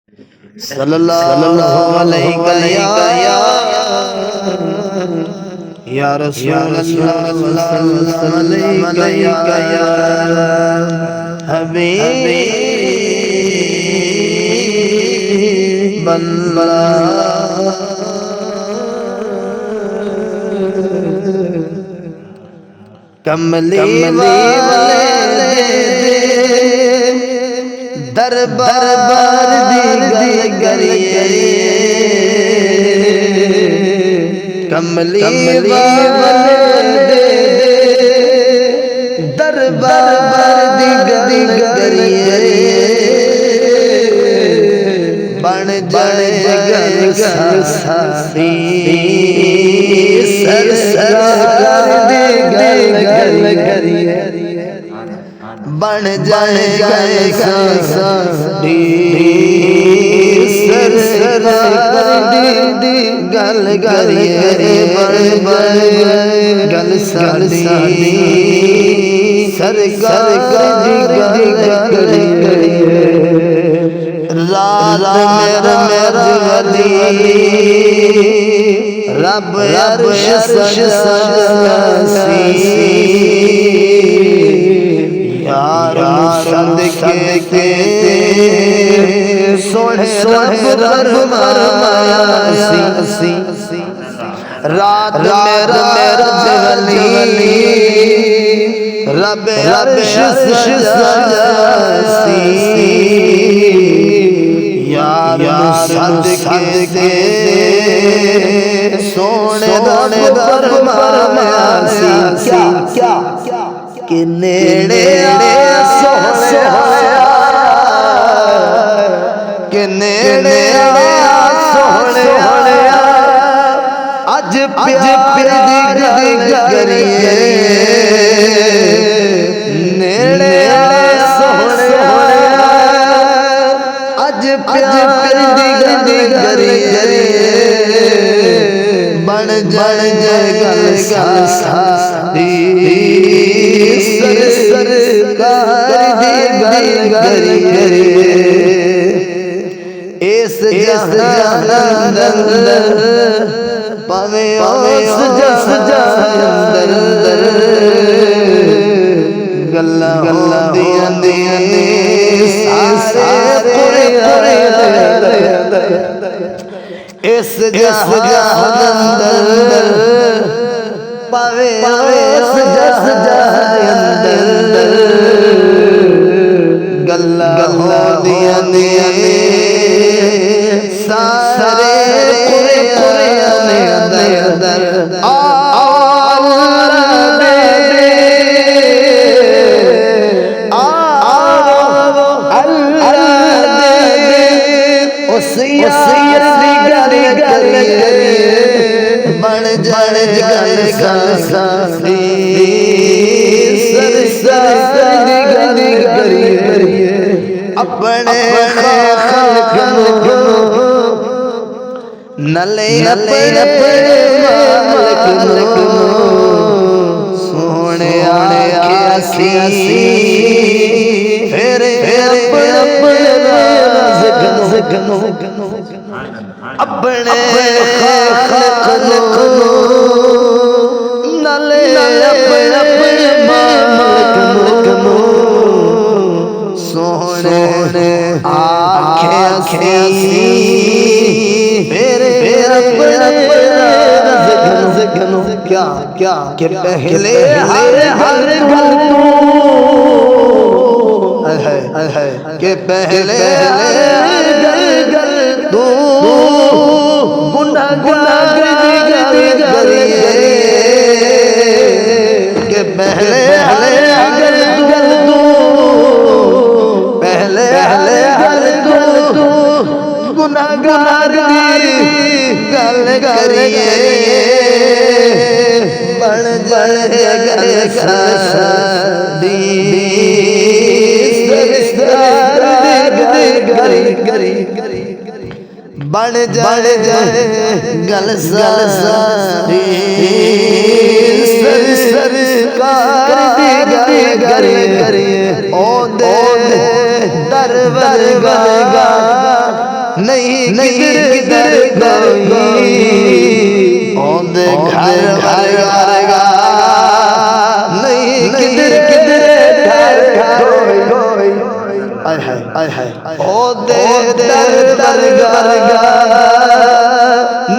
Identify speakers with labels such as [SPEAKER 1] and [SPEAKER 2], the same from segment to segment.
[SPEAKER 1] सल्लल्लाहु अलैहि या रसूल अल्लाह सल्लल्लाहु अलैहि या हबीब अल्लाह। कमली वाले दरबार दी गरिए कमली वाले दरबार दी गरिए बन जाएगा साथी सरकार दी गल करिए बन जाएगा साथी सरकार दी गल करिए बन गल साथी सरकार दी गल करिए। रात मेरा वली रब अर्श सजासी यार सदके सोने रब फरमायासी। रात मेरा वली रब अर्श सजासी यार सदके सोने रब फरमायासी। क्या कि नेड़े सोने कि नेड़े सोने अज प्यार दी करिए नेड़े सोने अज प्यार दी करिए बन जाएगा साथी सरकार दी गल करिए। इस जहान अंदर पवे उस जहान अंदर गल्ला होंदियां ने सारे पूरे इस जहान अंदर पवे उस जहान अंदर गल्ला होंदियां ने सारे पूरे अंदर बन जाएगा साथी सरकार दी गल करिए अपने खालक नले मालिक सोने आखियासी फिर अपने अपने खालक नले अपने मालिक सोने आखियासी फिर अपने क्या कि पहले हर गल के पहले तू गुनाहगार दी गल के पहले तू गुनाहगार दी गल करिए बन जाएगा साथी सरकार दी गल बन जाए गल साथी सरकार दी गल करिए ओ दे दरबार नहीं किधर कोई ओंदे घर भरगा नहीं किधर कोई आय हाय ओंदे दर भरगा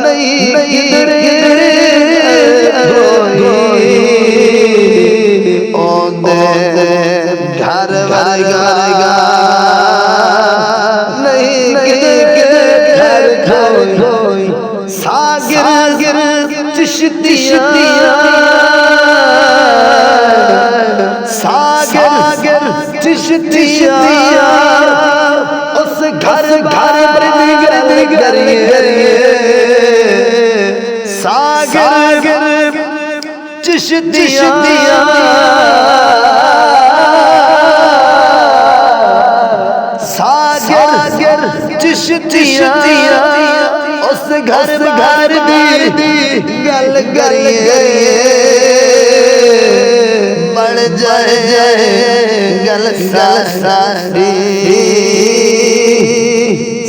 [SPEAKER 1] नहीं किधर कोई ओंदे घर भरगा सागर चिश्तिया सागर चिश्तिया उस घर करिए सागर चिश्तिया सागर चिश्तिया उस घर दी गल करिए बढ़ जाए गल सारी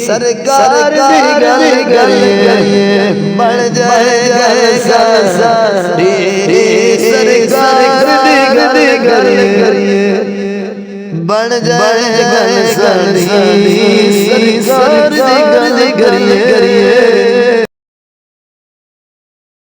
[SPEAKER 1] सरकार दी गल करिए बढ़ जाए गल सारी सरकार दी गल करिए बढ़ जाए गल सारी सरकार दी गल करिए